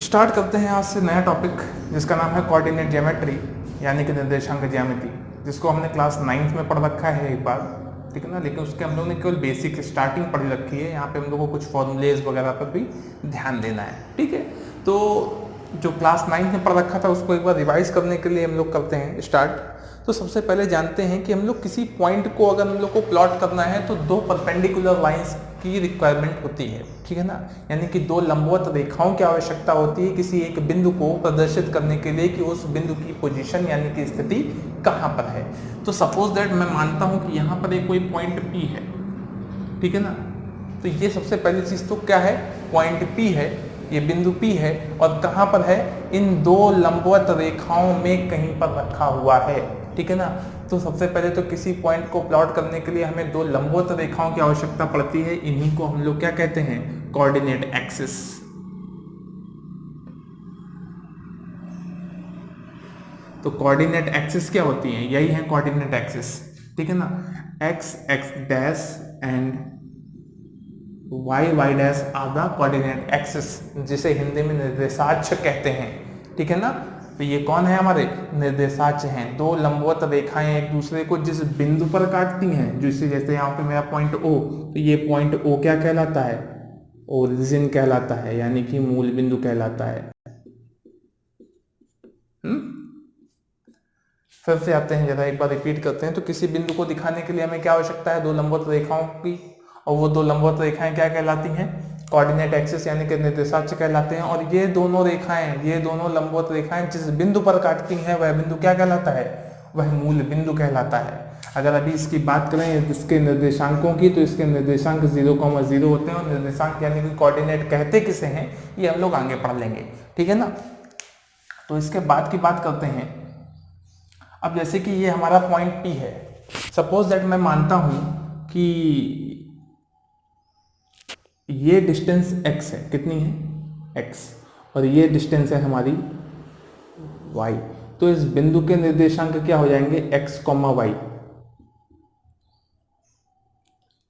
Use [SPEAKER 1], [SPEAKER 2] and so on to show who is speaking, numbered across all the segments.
[SPEAKER 1] Start करते हैं आज से नया टॉपिक जिसका नाम है कोऑर्डिनेट ज्योमेट्री यानी कि निर्देशांक ज्यामिति, जिसको हमने क्लास 9th में पढ़ रखा है एक बार, ठीक है ना। लेकिन उसके हम लोग ने केवल बेसिक स्टार्टिंग पढ़ रखी है। यहाँ पे हम लोग को कुछ फॉर्मूलेज वगैरह पर भी ध्यान देना है, ठीक है। तो जो क्लास 9th में पढ़ रखा था उसको एक बार रिवाइज करने के लिए हम लोग करते हैं स्टार्ट। तो सबसे पहले जानते हैं कि हम लोग किसी पॉइंट को अगर हम लोग को प्लॉट करना है तो दो परपेंडिकुलर लाइंस की रिक्वायरमेंट होती है, ठीक है ना। यानी कि दो लंबवत रेखाओं की आवश्यकता होती है किसी एक बिंदु को प्रदर्शित करने के लिए कि उस बिंदु की पोजीशन यानी कि स्थिति कहाँ पर है। तो सपोज दैट मैं मानता हूँ कि यहाँ पर एक कोई पॉइंट P है, ठीक है ना। तो ये सबसे पहली चीज़ तो क्या है, पॉइंट P है, ये बिंदु P है और कहाँ पर है, इन दो लंबवत रेखाओं में कहीं पर रखा हुआ है, ठीक है ना। तो सबसे पहले तो किसी पॉइंट को प्लॉट करने के लिए हमें दो लंबवत रेखाओं की आवश्यकता पड़ती है। इन्हीं को हम लोग क्या कहते हैं, कोऑर्डिनेट एक्सिस। तो कोऑर्डिनेट एक्सिस क्या होती हैं, यही है कोऑर्डिनेट एक्सिस, ठीक है ना। X x dash and y y dash are the coordinate axis, जिसे हिंदी में निर्देशाक्ष कहते हैं, ठीक है ना। तो ये कौन है, हमारे निर्देशाक्ष हैं। दो लंबवत रेखाएं एक दूसरे को जिस बिंदु पर काटती हैं, जैसे यहाँ पे मेरा पॉइंट O, तो ये पॉइंट O क्या कहलाता है, ओरिजिन कहलाता है, यानी कि मूल बिंदु कहलाता है। फिर से आते हैं, जरा एक बार रिपीट करते हैं। तो किसी बिंदु को दिखाने के लिए हमें क्या आवश्यकता है, दो लंबवत रेखाओं की, और वो दो लंबवत रेखाएं क्या कहलाती हैं, कोऑर्डिनेट एक्सिस यानी कि निर्देशाक्ष कहलाते हैं। और ये दोनों रेखाएं, ये दोनों लंबवत रेखाएं जिस बिंदु पर काटती हैं वह बिंदु क्या कहलाता है, वह मूल बिंदु कहलाता है। अगर अभी इसकी बात करें इसके निर्देशांकों की, तो इसके निर्देशांक 0,0 होते हैं। और निर्देशांक यानी कि कोऑर्डिनेट कहते किसे हैं, ये हम लोग आगे पढ़ लेंगे, ठीक है ना। तो इसके बाद की बात करते हैं। अब जैसे कि ये हमारा पॉइंट P है, सपोज दैट मैं मानता हूं कि ये डिस्टेंस x है, कितनी है, x, और ये डिस्टेंस है हमारी y। तो इस बिंदु के निर्देशांक क्या हो जाएंगे, x, y,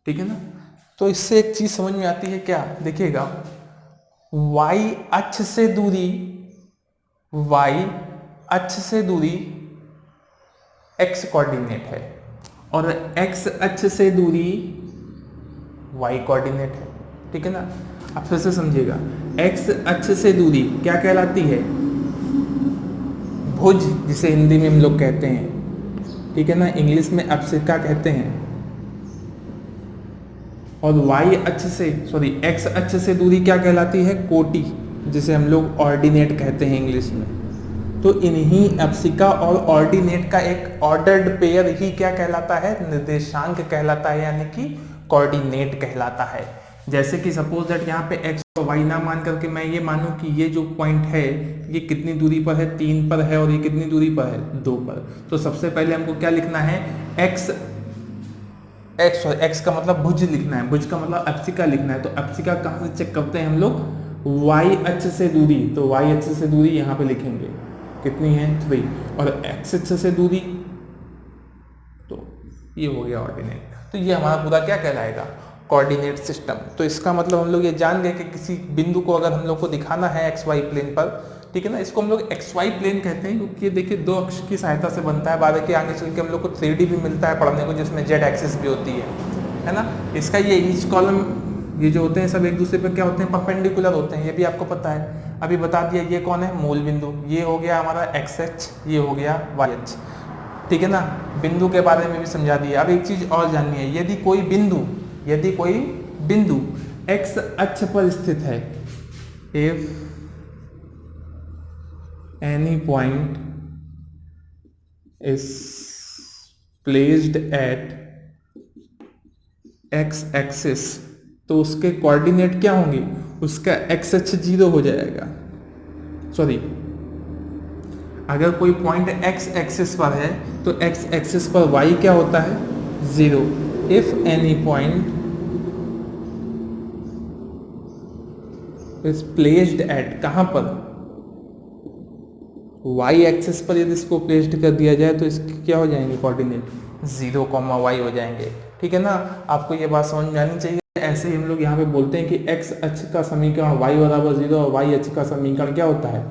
[SPEAKER 1] ठीक है ना। तो इससे एक चीज समझ में आती है क्या, देखिएगा, y अक्ष से दूरी, y अक्ष से दूरी x कोऑर्डिनेट है और x अक्ष से दूरी y कोऑर्डिनेट है, ठीक है ना। अब फिर से समझिएगा, x अक्ष से दूरी क्या कहलाती है, भुज, जिसे हिंदी में हम लोग कहते हैं, ठीक है ना, इंग्लिश में अप्सिका कहते हैं। और y अक्ष से, x अक्ष से दूरी क्या कहलाती है, कोटि, जिसे हम लोग ऑर्डिनेट कहते हैं इंग्लिश में। तो इन्हीं अप्सिका और ऑर्डिनेट का एक ऑर्डर्ड पेयर ही क्या कहलाता है, निर्देशांक कहलाता है, यानी कि कोऑर्डिनेट कहलाता है। जैसे कि सपोज दैट यहाँ पे x और y ना मान करके मैं ये मानूं कि ये जो पॉइंट है ये कितनी दूरी पर है, 3 पर है, और ये कितनी दूरी पर है, 2 पर। तो सबसे पहले हमको क्या लिखना है, x का मतलब भुज लिखना है, भुज का मतलब अप्सिका लिखना है। तो अप्सिका कहाँ से चेक करते हैं हम लोग, y अक्ष से दूरी, तो y अक्ष से दूरी यहाँ पे लिखेंगे, कितनी है, 3, और x अक्ष से दूरी, तो ये हो गया ऑर्डिनेट। तो ये हमारा पूरा क्या कहलाएगा, कोऑर्डिनेट सिस्टम। तो इसका मतलब हम लोग ये जान गए कि किसी बिंदु को अगर हम लोग को दिखाना है XY प्लेन पर, ठीक है ना, इसको हम लोग XY प्लेन कहते हैं क्योंकि ये देखिए दो अक्ष की सहायता से बनता है। बाद के आगे चल के हम लोग को 3D भी मिलता है पढ़ने को, जिसमें Z एक्सिस भी होती है ना। इसका ये ईच कॉलम, ये जो होते हैं सब एक दूसरे पर क्या होते हैं, परपेंडिकुलर होते हैं, ये भी आपको पता है, अभी बता दिया। ये कौन है, मूल बिंदु, ये हो गया हमारा XH, ये हो गया YH, ठीक है ना। बिंदु के बारे में भी समझा दिया। अब एक चीज और जाननी है, यदि कोई बिंदु x अक्ष पर स्थित है, if any point is placed at x axis, तो उसके कोऑर्डिनेट क्या होंगे, उसका x अक्ष 0 हो जाएगा। अगर कोई पॉइंट x एक्सिस पर है तो x एक्सिस पर y क्या होता है, 0। If any point is placed at, कहां पर, y एक्सिस पर यदि इसको प्लेस्ड कर दिया जाए तो इसके क्या हो जाएंगे कोऑर्डिनेट, 0, y हो जाएंगे, ठीक है ना। आपको ये बात समझ में आनी चाहिए। ऐसे ही हम लोग यहाँ पे बोलते हैं कि x अक्ष का समीकरण y बराबर 0 और y अक्ष का समीकरण क्या होता है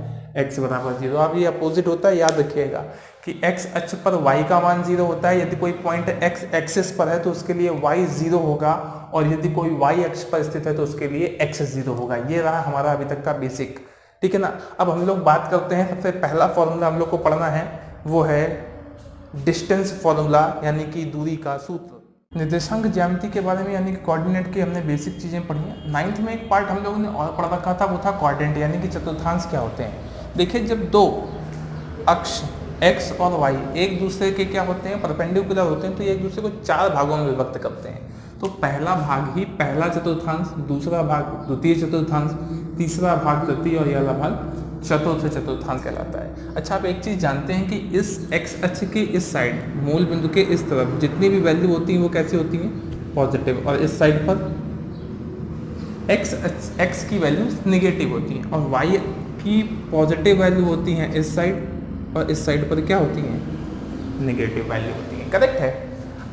[SPEAKER 1] x बराबर 0। अब ये अपोजिट होता है, याद रखिएगा कि x अक्ष पर y का मान 0 होता है। यदि कोई पॉइंट x एक्सिस पर है तो उसके लिए y 0 होगा, और यदि कोई y अक्ष पर स्थित है तो उसके लिए x 0 होगा। ये रहा हमारा अभी तक का बेसिक, ठीक है ना। अब हम लोग बात करते हैं, सबसे पहला फॉर्मूला हम लोग को पढ़ना है वो है डिस्टेंस फॉर्मूला, यानी कि दूरी का सूत्र। निर्देशांक ज्यामिति के बारे में यानी कि कोऑर्डिनेट की हमने बेसिक चीज़ें पढ़ी हैं। 9th में एक पार्ट हम लोगों ने और पढ़ रखा था, वो था कोऑर्डिनेट यानी कि चतुर्थांश क्या होते हैं। देखिए, जब दो अक्ष x और y एक दूसरे के क्या होते हैं, परपेंडिकुलर होते हैं, तो ये एक दूसरे को 4 भागों में विभक्त करते हैं। तो पहला भाग ही पहला चतुर्थांश, दूसरा भाग द्वितीय चतुर्थांश, तीसरा भाग तृतीय और यह वाला भाग चतुर्थ चतुर्थांश कहलाता है। अच्छा, आप एक चीज़ जानते हैं कि इस x अक्ष के इस साइड मूल बिंदु के इस तरफ जितनी भी वैल्यू होती हैं वो कैसी होती हैं, पॉजिटिव, और इस साइड पर x की वैल्यू निगेटिव होती हैं, और y की पॉजिटिव वैल्यू होती हैं इस साइड, और इस साइड पर क्या होती हैं, नेगेटिव वैल्यू होती हैं। करेक्ट है।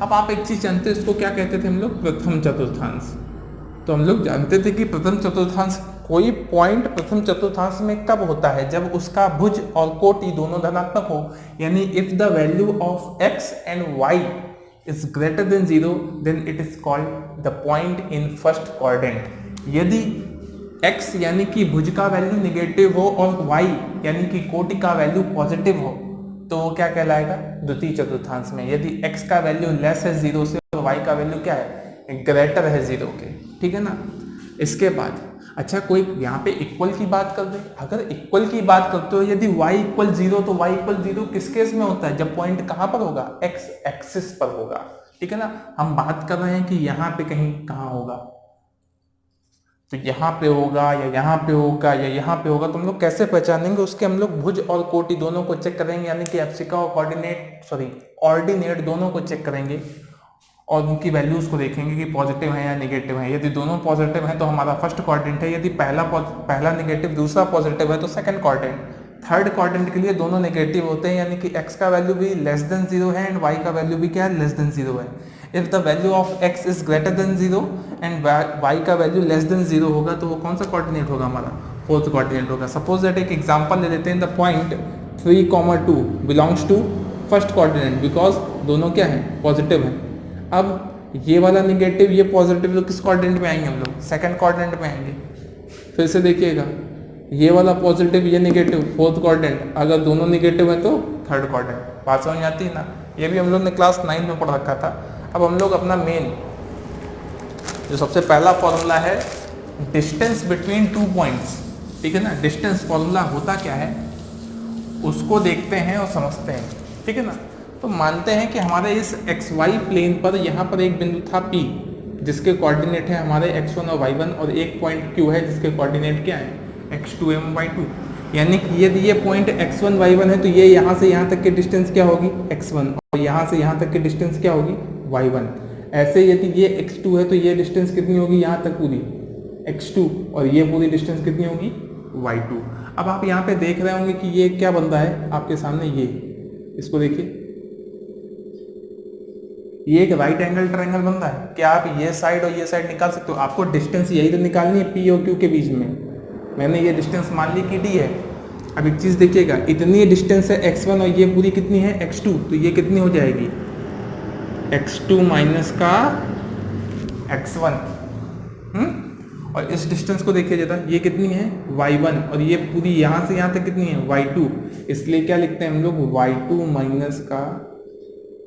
[SPEAKER 1] अब आप एक चीज़ जानते हैं, इसको क्या कहते थे हम लोग, प्रथम चतुर्थांश। तो हम लोग जानते थे कि प्रथम चतुर्थांश, कोई पॉइंट प्रथम चतुर्थांश में कब होता है, जब उसका भुज और कोटि दोनों धनात्मक हो, यानी if the value of x and y is greater than 0 then it is called the point in first quadrant. यदि x यानी कि भुज का वैल्यू निगेटिव हो और y यानी कि कोटि का वैल्यू पॉजिटिव हो, तो वो क्या कहलाएगा, द्वितीय चतुर्थांश में। यदि x का वैल्यू लेस है 0 से और y का वैल्यू क्या है, ग्रेटर है 0 के, ठीक है ना। इसके बाद अच्छा, कोई यहाँ पे इक्वल की बात कर दे, अगर इक्वल की बात करते हो, यदि y इक्वल 0 तो y इक्वल 0 किस केस में होता है, जब पॉइंट कहाँ पर होगा, x एक्सिस पर होगा, ठीक है ना। हम बात कर रहे हैं कि यहाँ पे कहीं कहाँ होगा, तो यहाँ पे होगा या यहाँ पे होगा या यहाँ पे होगा, तो हम लोग कैसे पहचानेंगे, उसके हम लोग भुज और कोटि दोनों को चेक करेंगे, यानी कि एप्सिका और ऑर्डिनेट दोनों को चेक करेंगे और उनकी वैल्यूज को देखेंगे कि पॉजिटिव है या नेगेटिव है। यदि दोनों पॉजिटिव है तो हमारा फर्स्ट क्वाड्रेंट है, यदि पहला नेगेटिव दूसरा पॉजिटिव है तो सेकंड क्वाड्रेंट। थर्ड क्वाड्रेंट के लिए दोनों नेगेटिव होते हैं, यानी कि x का वैल्यू भी लेस देन 0 है एंड y का वैल्यू भी क्या है, लेस देन 0 है। If the value of x is greater than 0 and y का वैल्यू लेस देन 0 होगा, तो वो कौन सा कोऑर्डिनेट होगा, हमारा फोर्थ कोऑर्डिनेट होगा। सपोज दैट एक एग्जांपल ले लेते हैं, the point 3,2 belongs to first coordinate, because दोनों क्या है, पॉजिटिव है। अब ये वाला नेगेटिव ये पॉजिटिव, तो किस कोऑर्डिनेट में आएंगे हम लोग, सेकंड कोऑर्डिनेट में आएंगे। फिर से देखिएगा, ये वाला पॉजिटिव ये नेगेटिव फोर्थ क्वाड्रेंट, अगर दोनों नेगेटिव है तो थर्ड क्वाड्रेंट। बात समझ आती है ना, ये भी हम लोग ने क्लास 9 में पढ़ रखा था। अब हम लोग अपना मेन जो सबसे पहला फॉर्मूला है डिस्टेंस बिटवीन 2 पॉइंट्स, ठीक है ना, डिस्टेंस फॉर्मूला होता क्या है उसको देखते हैं और समझते हैं, ठीक है ना। तो मानते हैं कि हमारे इस XY प्लेन पर यहाँ पर एक बिंदु था P जिसके कोऑर्डिनेट है हमारे x1 और y1, और एक पॉइंट Q है जिसके कोऑर्डिनेट क्या है, x2 एवं y2। यानी कि यदि ये पॉइंट x1 y1 है तो ये यहाँ से यहाँ तक की डिस्टेंस क्या होगी, x1, और यहाँ से यहाँ तक की डिस्टेंस क्या होगी, y1। ऐसे यदि ये x2 है तो ये डिस्टेंस कितनी होगी, यहाँ तक पूरी x2, और ये पूरी डिस्टेंस कितनी होगी, y2। अब आप यहाँ पे देख रहे होंगे कि ये क्या बन रहा है आपके सामने, ये इसको देखिए, ये एक राइट एंगल ट्रायंगल बन रहा है। क्या आप ये साइड और ये साइड निकाल सकते हो, आपको डिस्टेंस यही तो निकालनी है P और Q के बीच में। मैंने ये डिस्टेंस मान ली कि D है। अब एक चीज़ देखिएगा, इतनी डिस्टेंस है x1 और ये पूरी कितनी है x2, तो ये कितनी हो जाएगी, x2 माइनस का x1। और इस डिस्टेंस को देखिए जरा, ये कितनी है y1, और ये पूरी यहाँ से यहाँ तक कितनी है y2। इसलिए क्या लिखते हैं हम लोग, y2 माइनस का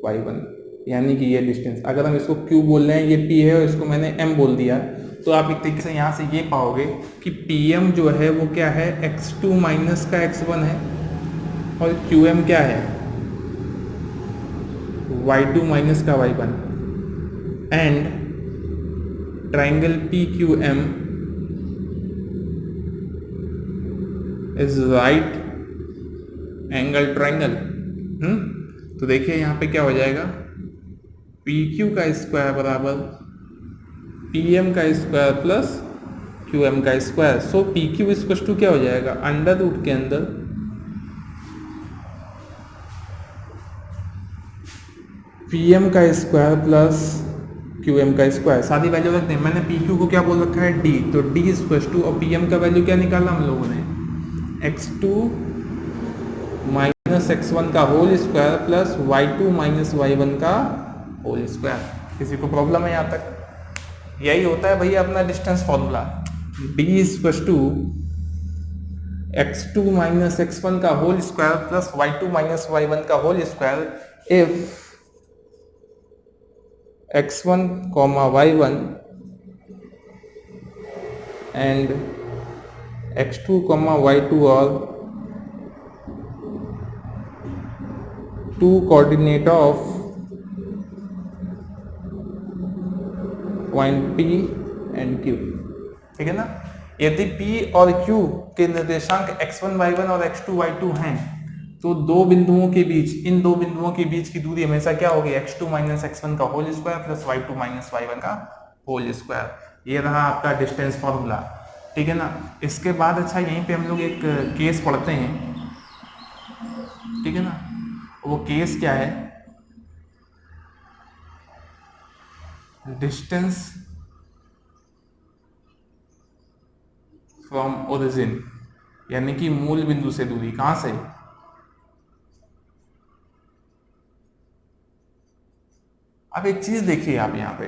[SPEAKER 1] y1, यानी कि ये डिस्टेंस। अगर हम इसको Q बोल रहे हैं, ये P है और इसको मैंने M बोल दिया, तो आप एक तरीके से यहाँ से ये पाओगे कि PM जो है वो क्या है, x2 माइनस का x1 है, और QM क्या है, y2 माइनस का y1। And triangle PQM is right angle triangle. तो देखिए यहाँ पे क्या हो जाएगा, PQ का स्क्वायर बराबर PM का स्क्वायर प्लस QM का square. So PQ equal to क्या हो जाएगा, अंडर रूट के अंदर PM का स्क्वायर प्लस क्यू एम का स्क्वायर, सारी वैल्यू रख दें। मैंने पी क्यू को क्या बोल रखा है, डी, तो डी इक्वल टू, और पी एम का वैल्यू क्या निकाला हम लोगों ने, x2 माइनस x1 का whole square plus y2 minus y1 का होल स्क्वायर। किसी को प्रॉब्लम है यहाँ तक? यही होता है भैया अपना distance formula, d equal to x2 minus x1 का whole square plus y2 minus y1 का whole square if x1 y1 and x2 y2 और two coordinate of point P and Q, ठीक है ना। यदि P और Q के निर्देशांक x1 y1 और x2 y2 हैं तो दो बिंदुओं के बीच, इन दो बिंदुओं के बीच की दूरी हमेशा क्या होगी, x2 माइनस x1 का whole square plus y2 minus y1 का होल स्क्वायर। ये रहा आपका डिस्टेंस फॉर्मूला, ठीक है ना। इसके बाद अच्छा यहीं पे हम लोग एक केस पढ़ते हैं, ठीक है ना। वो केस क्या है, डिस्टेंस फ्रॉम ओरिजिन, यानी कि मूल बिंदु से दूरी। कहां से? अब एक चीज देखिए आप, यहाँ पे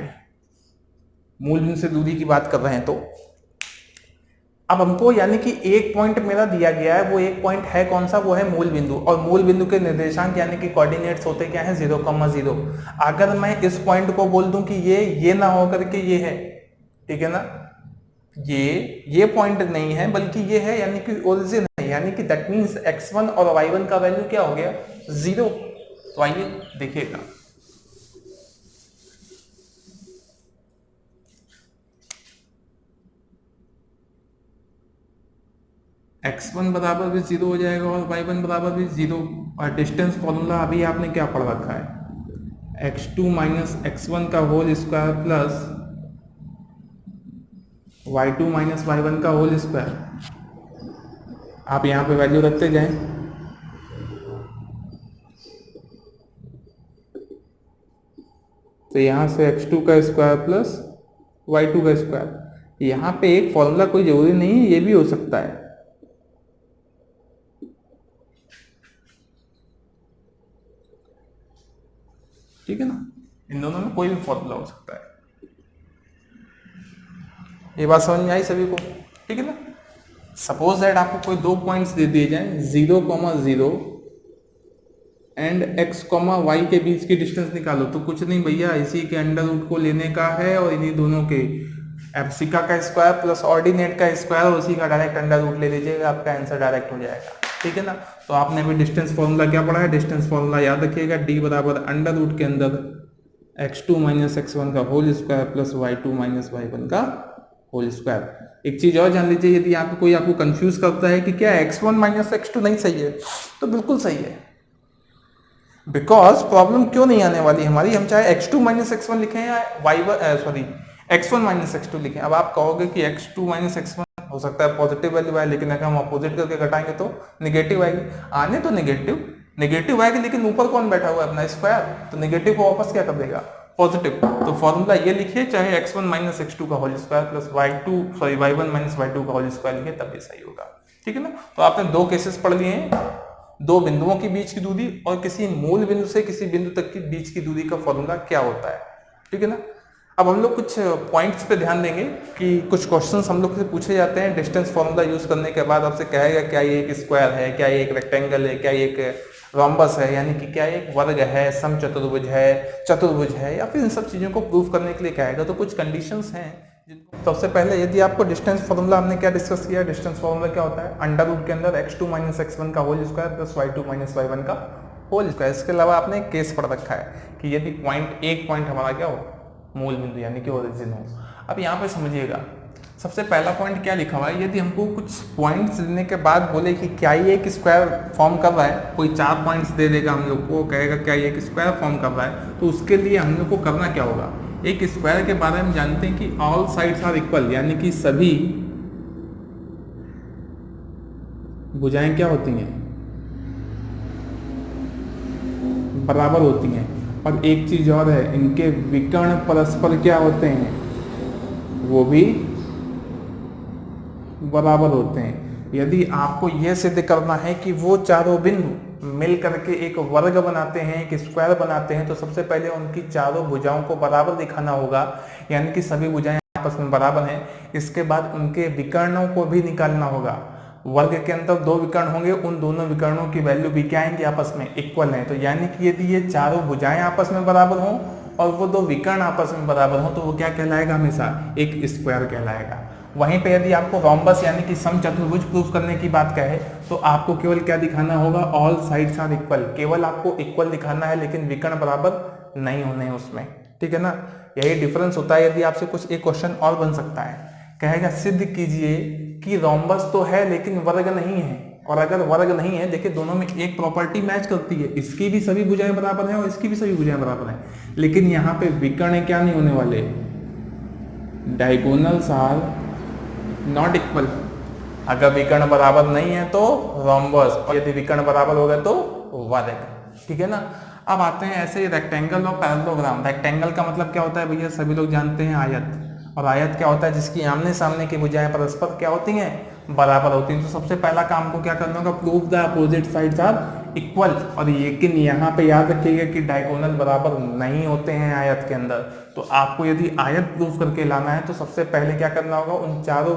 [SPEAKER 1] मूल बिंदु से दूरी की बात कर रहे हैं, तो अब हमको यानी कि एक पॉइंट मेरा दिया गया है, वो एक पॉइंट है कौन सा, वो है मूल बिंदु, और मूल बिंदु के निर्देशांक यानी कि कोऑर्डिनेट्स होते क्या है, 0,0। अगर मैं इस पॉइंट को बोल दूं कि ये ना हो करके ये है, ठीक है ना, ये पॉइंट नहीं है बल्कि ये है, यानी कि ओरिजिन है, यानी कि दैट मींस x1 और y1 का वैल्यू क्या हो गया, 0। तो आइए देखिएगा, x1 बराबर भी 0 हो जाएगा और y1 बराबर भी 0। और डिस्टेंस फॉर्मूला अभी आपने क्या पढ़ रखा है, x2 माइनस x1 का whole square plus y2 minus y1 का होल स्क्वायर। आप यहाँ पे वैल्यू रखते जाएं, तो यहाँ से x2 का स्क्वायर प्लस y2 का स्क्वायर। यहाँ पे एक फॉर्मूला कोई जरूरी नहीं है, ये भी हो सकता है, ठीक है ना। इन दोनों में कोई भी फॉर्मूला हो सकता है। ये बात समझ में आई सभी को, ठीक है ना। सपोज दैट आपको कोई दो पॉइंट्स दे दिए जाए, 0,0 एंड x, y के बीच की डिस्टेंस निकालो, तो कुछ नहीं भैया, इसी के अंडर रूट को लेने का है और इन्हीं दोनों के एप्सिका का स्क्वायर प्लस ऑर्डिनेट का स्क्वायर और उसी का डायरेक्ट अंडर रूट ले लीजिएगा, आपका आंसर डायरेक्ट हो जाएगा, ठीक है ना। तो आपने अभी डिस्टेंस फॉर्मूला क्या पढ़ा है, डिस्टेंस फॉर्मूला याद रखिएगा, d बराबर अंडर रूट के अंदर x2 माइनस x1 का whole square plus y2 minus y1 का होल स्क्वायर। एक चीज और जान लीजिए, यदि यहाँ पे कोई आपको कंफ्यूज करता है कि क्या x1 माइनस x2 नहीं सही है, तो बिल्कुल सही है, बिकॉज प्रॉब्लम क्यों नहीं आने वाली हमारी, हम चाहे x2 माइनस x1 लिखें या x1 माइनस x2 लिखें। अब आप कहोगे कि x2 माइनस x1 हो सकता है पॉजिटिव वैल्यू आए, लेकिन अगर हम अपोजिट करके घटाएंगे तो नेगेटिव आएगी, आने तो नेगेटिव आएगी, लेकिन ऊपर कौन बैठा हुआ है, अपना स्क्वायर, तो नेगेटिव को वापस क्या कर देगा, पॉजिटिव। तो फॉर्मूला ये लिखिए, चाहे x1 माइनस x2 का whole square plus y1 minus y2 का होल स्क्वायर लिखिए, तब भी सही होगा, ठीक है ना। तो आपने दो केसेस पढ़ लिए हैं, दो बिंदुओं के बीच की दूरी और किसी मूल बिंदु से किसी बिंदु तक की बीच की दूरी का फॉर्मूला क्या होता है, ठीक है ना। अब हम लोग कुछ पॉइंट्स पे ध्यान देंगे कि कुछ क्वेश्चंस हम लोग से पूछे जाते हैं डिस्टेंस फॉर्मूला यूज करने के बाद। आपसे कहेगा क्या ये एक स्क्वायर है, क्या ये एक रेक्टेंगल है, क्या ये एक रोम्बस है, यानी कि क्या एक वर्ग है, समचतुर्भुज है, चतुर्भुज है, या फिर इन सब चीजों को प्रूव करने के लिए कहेगा। तो कुछ कंडीशंस हैं जिनको, सबसे पहले यदि आपको डिस्टेंस फॉर्मूला हमने क्या डिस्कस किया, डिस्टेंस फॉर्मूला क्या होता है, अंडर रूट के अंदर x2 माइनस x1 का whole square plus y2 minus y1 का होल स्क्वायर। इसके अलावा आपने एक केस पढ़ रखा है कि यदि एक पॉइंट हमारा क्या हो, मूल बिंदु यानी कि ओरिजिन हो। अब यहाँ पे समझिएगा, सबसे पहला पॉइंट क्या लिखा हुआ है, यदि हमको कुछ पॉइंट्स देने के बाद बोले कि क्या ये एक स्क्वायर फॉर्म कर रहा है, कोई 4 पॉइंट्स दे देगा हम लोग को, कहेगा क्या ये एक स्क्वायर फॉर्म कर रहा है, तो उसके लिए हम लोग को करना क्या होगा। एक स्क्वायर के बारे में जानते हैं कि ऑल साइड्स आर इक्वल, यानी कि सभी भुजाएं क्या होती हैं, बराबर होती हैं। और एक चीज और है, इनके विकर्ण परस्पर क्या होते हैं, वो भी बराबर होते हैं। यदि आपको यह सिद्ध करना है कि वो चारों बिंदु मिल करके एक वर्ग बनाते हैं, एक स्क्वायर बनाते हैं, तो सबसे पहले उनकी चारों भुजाओं को बराबर दिखाना होगा, यानी कि सभी भुजाएं आपस में बराबर हैं। इसके बाद उनके विकर्णों को भी निकालना होगा। वर्ग के अंदर दो विकर्ण होंगे, उन दोनों विकर्णों की वैल्यू भी क्या आएंगी, आपस में इक्वल है। तो यानी कि यदि ये चारों भुजाएं आपस में बराबर हों और वो दो विकर्ण आपस में बराबर हों, तो वो क्या कहलाएगा, हमेशा एक स्क्वायर कहलाएगा। वहीं पे यदि आपको रोम्बस यानी कि समचतुर्भुज प्रूफ करने की बात कहे, तो आपको केवल क्या दिखाना होगा, ऑल साइड्स आर इक्वल। केवल आपको इक्वल दिखाना है, लेकिन विकर्ण बराबर नहीं होने हैं उसमें, ठीक है ना। यही डिफरेंस होता है। यदि आपसे कुछ एक क्वेश्चन और बन सकता है, कहेगा सिद्ध कीजिए कि रोम्बस तो है लेकिन वर्ग नहीं है। और अगर वर्ग नहीं है, देखिए दोनों में एक प्रॉपर्टी मैच करती है, इसकी भी सभी भुजाएं बराबर हैं और इसकी भी सभी भुजाएं बराबर हैं, लेकिन यहाँ पे विकर्ण क्या नहीं होने वाले, डायगोनल्स आर नॉट इक्वल। अगर विकर्ण बराबर नहीं है तो रोम्बस, और यदि विकर्ण बराबर हो गए तो वर्ग, ठीक है ना। अब आते हैं ऐसे रेक्टेंगल और पैरेललोग्राम। रेक्टेंगल का मतलब क्या होता है भैया, सभी लोग जानते हैं, आयत। और आयत क्या होता है, जिसकी आमने सामने की भुजाएं परस्पर क्या होती हैं, बराबर होती हैं। तो सबसे पहला काम को क्या करना होगा, prove the opposite sides are equal. और लेकिन यहाँ पे याद रखिएगा कि डायगोनल बराबर नहीं होते हैं आयत के अंदर। तो आपको यदि आयत प्रूव करके लाना है, तो सबसे पहले क्या करना होगा, उन चारों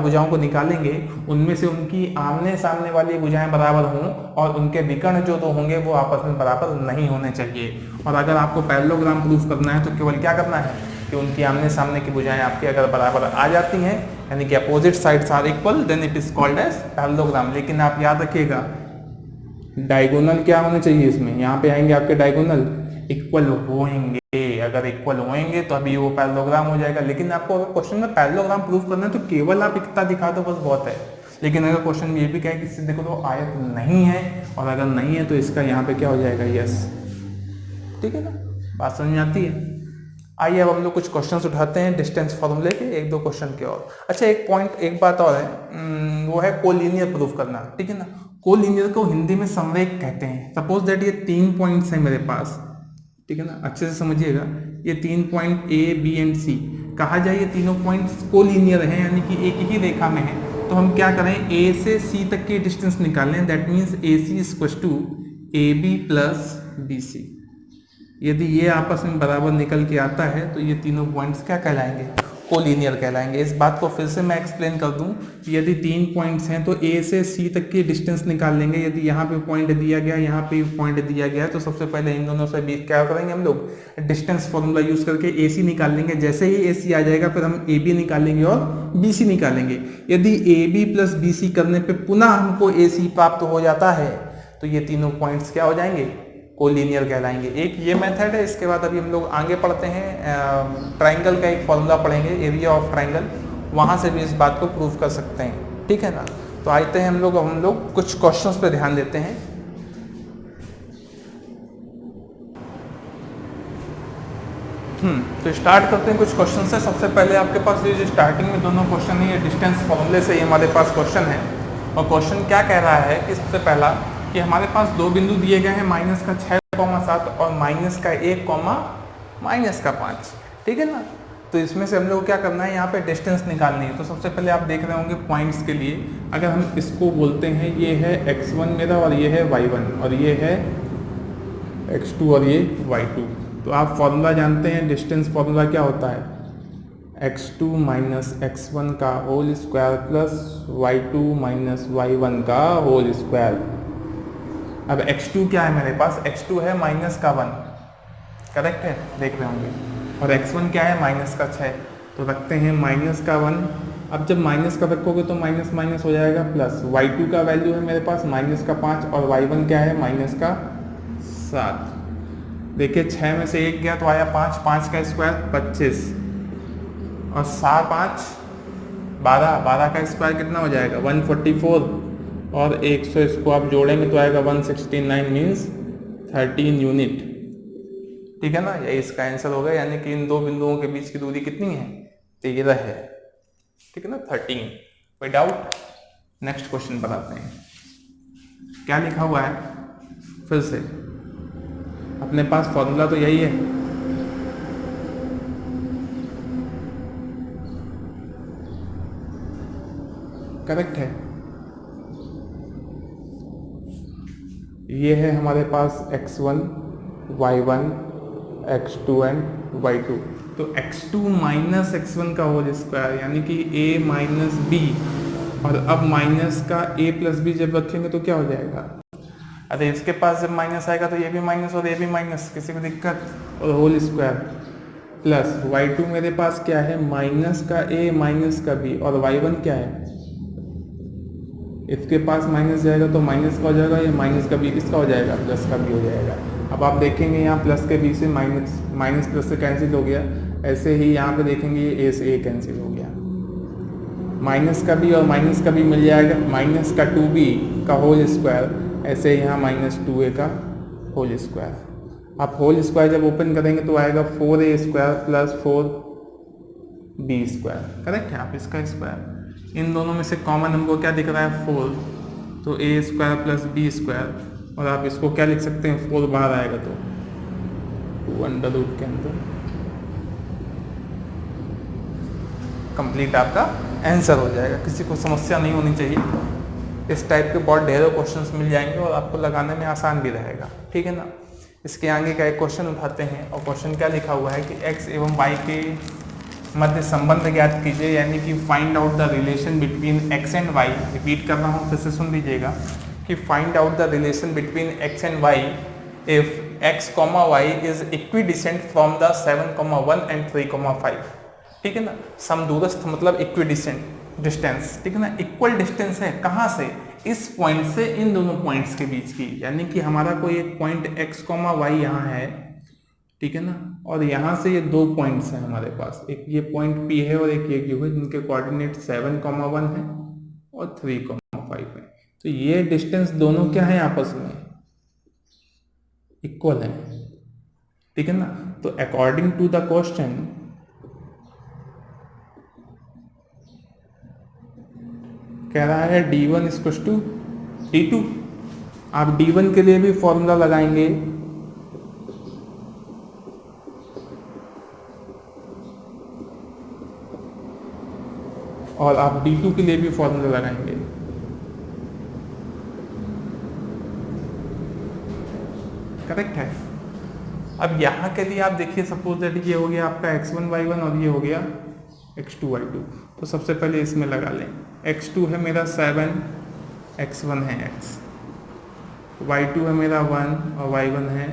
[SPEAKER 1] भुजाओं को निकालेंगे, उनमें से उनकी आमने सामने वाली भुजाएं बराबर हों और उनके विकर्ण जो दो होंगे वो आपस में बराबर नहीं होने चाहिए। और अगर आपको पैरेललोग्राम प्रूफ करना है, तो केवल क्या करना है कि उनकी आमने सामने की भुजाएं आपकी अगर बराबर आ जाती हैं, यानी कि opposite sides are equal, then it is called as parallelogram. लेकिन आप याद रखिएगा, डायगोनल क्या होने चाहिए इसमें, यहाँ पे आएंगे आपके डायगोनल इक्वल होंगे। अगर इक्वल होंगे तो अभी वो पैरेललोग्राम हो जाएगा। लेकिन आपको अगर क्वेश्चन में पैरेललोग्राम प्रूफ करना है, तो केवल आप इतना दिखा दो बस बहुत है। लेकिन अगर क्वेश्चन में ये भी कहे कि देखो तो आयत नहीं है, और अगर नहीं है तो इसका यहाँ पे क्या हो जाएगा, यस, ठीक है ना। बात समझ में आती है। आइए अब हम लोग कुछ क्वेश्चंस उठाते हैं डिस्टेंस फॉर्मूले के, एक दो क्वेश्चन के और। अच्छा, एक बात और है, वो है कोलिनियर प्रूफ करना, ठीक है ना। कोलिनियर को हिंदी में समरेख कहते हैं। सपोज दैट ये 3 पॉइंट्स हैं मेरे पास, ठीक है ना, अच्छे से समझिएगा। ये 3 पॉइंट ए बी एंड सी कहा जाए, ये तीनों पॉइंट्स कोलिनियर हैं, यानी कि एक ही रेखा में है। तो हम क्या करें, ए से सी तक की डिस्टेंस निकालें। That means A C equal to A B plus B C. यदि ये आपस में बराबर निकल के आता है, तो ये तीनों पॉइंट्स क्या कहलाएंगे, कोलिनियर कहलाएंगे। इस बात को फिर से मैं एक्सप्लेन कर दूं कि यदि 3 पॉइंट्स हैं, तो ए से सी तक की डिस्टेंस निकाल लेंगे। यदि यहाँ पे पॉइंट दिया गया, यहाँ पे पॉइंट दिया गया है, तो सबसे पहले इन दोनों से बीच क्या करेंगे, हम लोग डिस्टेंस फॉर्मूला यूज करके ए सी निकाल लेंगे। जैसे ही ए सी आ जाएगा, फिर हम ए बी निकालेंगे और बी सी निकालेंगे। यदि A B plus B C करने पर पुनः हमको ए सी प्राप्त हो जाता है, तो ये तीनों पॉइंट्स क्या हो जाएंगे, कोलिनियर कहलाएंगे। एक ये मेथड है। इसके बाद अभी हम लोग आगे पढ़ते हैं, ट्राइंगल का एक फॉर्मूला पढ़ेंगे, एरिया ऑफ ट्राइंगल, वहां से भी इस बात को प्रूव कर सकते हैं, ठीक है ना। तो आते हैं हम लोग कुछ क्वेश्चंस पे ध्यान देते हैं। तो स्टार्ट करते हैं कुछ क्वेश्चन से। सबसे पहले आपके पास ये जो स्टार्टिंग में दोनों क्वेश्चन है, ये डिस्टेंस फॉर्मूले से ही हमारे पास क्वेश्चन है। और क्वेश्चन क्या कह रहा है कि सबसे पहला कि हमारे पास दो बिंदु दिए गए हैं, माइनस का 6,7 और माइनस का 1, माइनस का 5, ठीक है ना। तो इसमें से हम लोग क्या करना है, यहाँ पे डिस्टेंस निकालनी है। तो सबसे पहले आप देख रहे होंगे पॉइंट्स के लिए, अगर हम इसको बोलते हैं, ये है x1 मेरा और ये है y1 और ये है x2 और ये y2। तो आप फॉर्मूला जानते हैं, डिस्टेंस फॉर्मूला क्या होता है, x2 माइनस x1 का whole square plus y2 minus y1 का होल स्क्वायर। अब x2 क्या है मेरे पास, x2 है माइनस का 1, करेक्ट है, देख रहे होंगे। और x1 क्या है, माइनस का 6। तो रखते हैं माइनस का 1। अब जब माइनस का रखोगे तो माइनस माइनस हो जाएगा प्लस। y2 का वैल्यू है मेरे पास माइनस का 5 और y1 क्या है, माइनस का 7। देखिए 6 में से 1 गया तो आया 5, 5 का स्क्वायर 25 और 7 5 12, 12 का स्क्वायर कितना हो जाएगा, 144 और 100 इसको आप जोड़ेंगे तो आएगा 169 मीन्स 13 यूनिट, ठीक है ना। यही इसका आंसर होगा। यानी कि इन दो बिंदुओं के बीच की दूरी कितनी है, 13 है, ठीक है ना, 13। कोई डाउट। नेक्स्ट क्वेश्चन बताते हैं, क्या लिखा हुआ है फिर से। अपने पास फॉर्मूला तो यही है। करेक्ट है। ये है हमारे पास x1 y1 x2 and y2। तो x2 माइनस x1 का होल स्क्वायर यानी कि a माइनस बी, और अब माइनस का a प्लस बी जब रखेंगे तो क्या हो जाएगा? अरे इसके पास जब माइनस आएगा तो ये भी माइनस और ये भी माइनस, किसी को दिक्कत? और होल स्क्वायर प्लस y2 मेरे पास क्या है? माइनस का a माइनस का b, और y1 क्या है? इसके पास माइनस जाएगा तो माइनस का हो जाएगा, ये माइनस का बी किसका हो जाएगा? प्लस का बी हो जाएगा। अब आप देखेंगे यहाँ प्लस के बी से माइनस, माइनस प्लस से कैंसिल हो गया। ऐसे ही यहाँ पे देखेंगे ये ए से ए कैंसिल हो गया, माइनस का बी और माइनस का बी मिल जाएगा, माइनस का 2b का होल स्क्वायर। ऐसे यहाँ माइनस 2a का होल स्क्वायर। आप होल स्क्वायर जब ओपन करेंगे तो आएगा 4a square plus 4b square. Correct है। आप इसका स्क्वायर, इन दोनों में से कॉमन हमको क्या दिख रहा है? 4, तो a square plus b square. और आप इसको क्या लिख सकते हैं? 4 बाहर आएगा तो 2 अंडर रूट के अंदर कंप्लीट आपका आंसर हो जाएगा। किसी को समस्या नहीं होनी चाहिए। इस टाइप के बहुत ढेरों क्वेश्चंस मिल जाएंगे और आपको लगाने में आसान भी रहेगा। ठीक है ना। इसके आगे का एक क्वेश्चन उठाते हैं, और क्वेश्चन क्या लिखा हुआ है कि x एवं y के मध्य संबंध ज्ञात कीजिए, यानी कि find out the relation between x and y। Repeat कर रहा हूँ, फिर से सुन लीजिएगा कि find out the relation between x and y if x, y is equidistant from the 7, 1 and 3, 5। ठीक है ना। समदूरस्थ मतलब इक्विडिसेंट डिस्टेंस। ठीक है ना। इक्वल डिस्टेंस है कहाँ से? इस पॉइंट से इन दोनों पॉइंट्स के बीच की, यानी कि हमारा कोई एक पॉइंट x, y यहाँ है। ठीक है ना। और यहाँ से ये 2 पॉइंट्स हैं हमारे पास, एक ये पॉइंट P है और एक ये Q है, जिनके कोऑर्डिनेट 7, 1 है और 3, 5 है। तो ये डिस्टेंस दोनों क्या है? आपस में इक्वल है। ठीक है ना। तो अकॉर्डिंग टू द क्वेश्चन कह रहा है d1 इक्वल टू d2। आप d1 के लिए भी फॉर्मूला लगाएंगे, और आप d2 के लिए भी फॉर्मूला लगाएंगे। करेक्ट है। अब यहाँ के लिए आप देखिए, सपोज दैट ये हो गया आपका x1 y1 और ये हो गया x2 y2। तो सबसे पहले इसमें लगा लें। x2 है मेरा 7, x1 है x, y2 है मेरा 1 और y1 है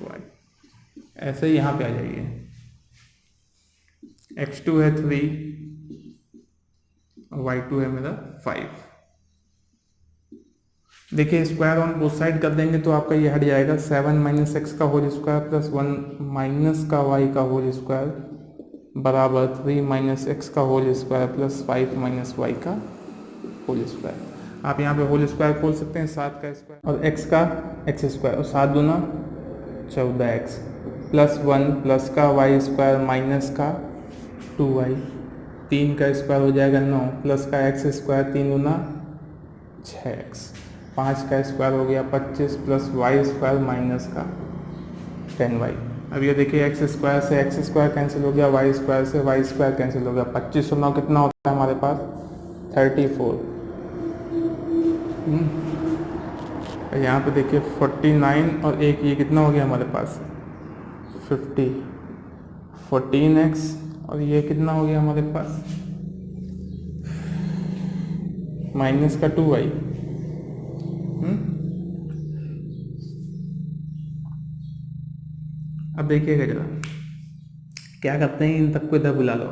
[SPEAKER 1] y। ऐसे यहाँ पे आ जाइए, x2 है 3 और y2 है मेरा 5। देखिए स्क्वायर ऑन बोथ साइड कर देंगे तो आपका ये हट जाएगा। 7 माइनस एक्स का होल स्क्वायर प्लस 1 माइनस का वाई का होल स्क्वायर बराबर 3 माइनस एक्स का whole square plus 5 minus y का होल स्क्वायर। आप यहाँ पे होल स्क्वायर खोल सकते हैं, 7 का स्क्वायर और x का एक्स स्क्वायर, और 7 दूना 14x प्लस 1 प्लस का वाई स्क्वायर माइनस का 2y, 3 का स्क्वायर हो जाएगा 9 प्लस का एक्स स्क्वायर 3 दूना 6x, 5 का स्क्वायर हो गया 25 प्लस वाई स्क्वायर माइनस का 10y। अब ये देखिए एक्स स्क्वायर से एक्स स्क्वायर कैंसिल हो गया, वाई स्क्वायर से वाई स्क्वायर कैंसिल हो गया। 25 और 9 कितना होता है हमारे पास? 34। यहाँ पे देखिए 49 और एक ये कितना हो गया हमारे पास? 50। 14x और ये कितना हो गया हमारे पास? माइनस का 2y। अब देखिएगा जरा क्या करते हैं, इन तक को इधर बुला लो।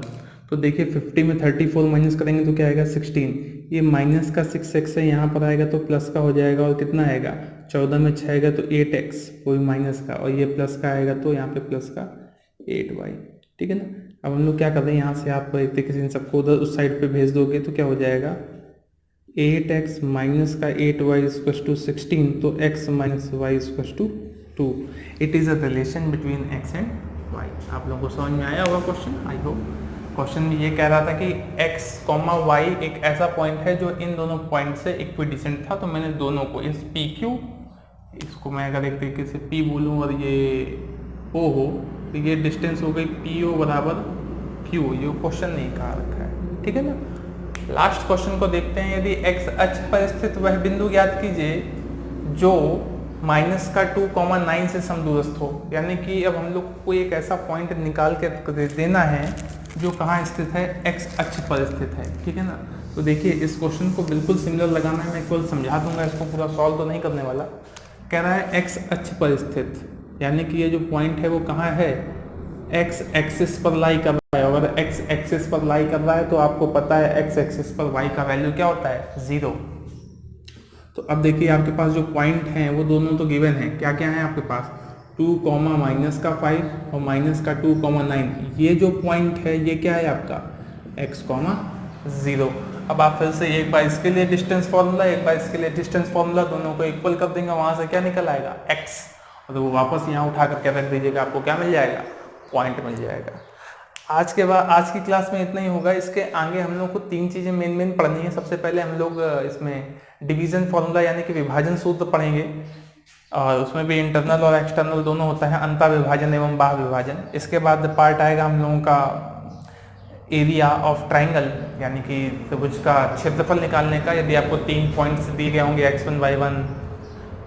[SPEAKER 1] तो देखिए 50 में 34 माइनस करेंगे तो क्या आएगा? 16। ये माइनस का 6x है, यहाँ पर आएगा तो प्लस का हो जाएगा, और कितना आएगा? 14 में 6 आएगा तो 8x, वो भी माइनस का, और ये प्लस का आएगा तो यहाँ पे प्लस का 8y। ठीक है ना। अब हम लोग क्या कर रहे हैं, यहाँ से आप एक तरीके से इन सबको उधर उस साइड पे भेज दोगे तो क्या हो जाएगा? 8x माइनस का 8y इक्वल टू 16, तो x minus y equal to 2। It is a relation between x and y। आप लोगों को समझ में आया होगा क्वेश्चन, आई होप। क्वेश्चन में ये कह रहा था कि x, y एक ऐसा पॉइंट है जो इन दोनों पॉइंट से इक्विडिसेंट था, तो मैंने दोनों को, इस PQ इसको मैं अगर एक तरीके से P बोलूँ और ये O हो तो ये डिस्टेंस हो गई PO बराबर Q। ये क्वेश्चन नहीं कहा रखा है, ठीक है ना। लास्ट क्वेश्चन को देखते हैं। यदि x अक्ष पर स्थित वह बिंदु ज्ञात कीजिए जो -2,9 से समदूरस्थ हो। यानी कि अब हम लोग को एक ऐसा पॉइंट निकाल के देना है जो कहाँ स्थित है, x अक्ष पर स्थित है, ठीक है ना। तो देखिए इस क्वेश्चन को बिल्कुल सिमिलर लगाना है, मैं केवल समझा दूंगा, इसको पूरा सॉल्व तो नहीं करने वाला। कह रहा है x अक्ष पर स्थित, यानी कि ये जो पॉइंट है वो कहाँ है, x एक्सिस पर लाई कर रहा है। अगर x एक्सिस पर लाई कर रहा है तो आपको पता है x एक्सिस पर y का वैल्यू क्या होता है, 0। तो अब देखिए आपके पास जो पॉइंट हैं वो दोनों तो गिवन है, क्या क्या है आपके पास, 2, -5 और -2,9। ये जो पॉइंट है ये क्या है आपका, x, 0। अब आप फिर से एक बार इसके लिए डिस्टेंस फॉर्मूला, एक बार इसके लिए डिस्टेंस फॉर्मूला, दोनों को इक्वल कर देंगे, वहां से क्या निकल आएगा, x, और वो वापस यहाँ उठा करके रख दीजिएगा, आपको क्या मिल जाएगा, पॉइंट मिल जाएगा। आज की क्लास में इतना ही होगा। इसके आगे हम लोग को 3 चीज़ें मेन पढ़नी है। सबसे पहले हम लोग इसमें डिवीजन फॉर्मूला यानी कि विभाजन सूत्र पढ़ेंगे, और उसमें भी इंटरनल और एक्सटर्नल दोनों होता है, अंतर विभाजन एवं बाह्य विभाजन। इसके बाद पार्ट आएगा हम लोगों का एरिया ऑफ ट्राइंगल, यानी कि त्रिभुज का क्षेत्रफल निकालने का। यदि आपको 3 पॉइंट्स दिए गए होंगे x1, y1,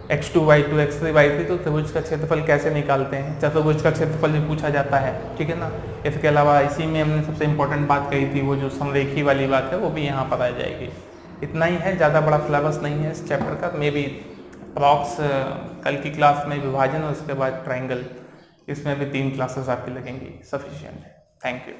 [SPEAKER 1] x2, y2, x3, y3, तो त्रिभुज का क्षेत्रफल कैसे निकालते हैं। चतुर्भुज का क्षेत्रफल भी पूछा जाता है, ठीक है ना। इसके अलावा इसी में हमने सबसे इंपॉर्टेंट बात कही थी, वो जो समरेखी वाली बात है वो भी यहाँ पर आ जाएगी। इतना ही है, ज़्यादा बड़ा सिलेबस नहीं है इस चैप्टर का। मे बी अप्रॉक्स कल की क्लास में विभाजन और उसके बाद ट्राइंगल, इसमें भी 3 क्लासेस आपकी लगेंगी, सफिशिएंट है। Thank you.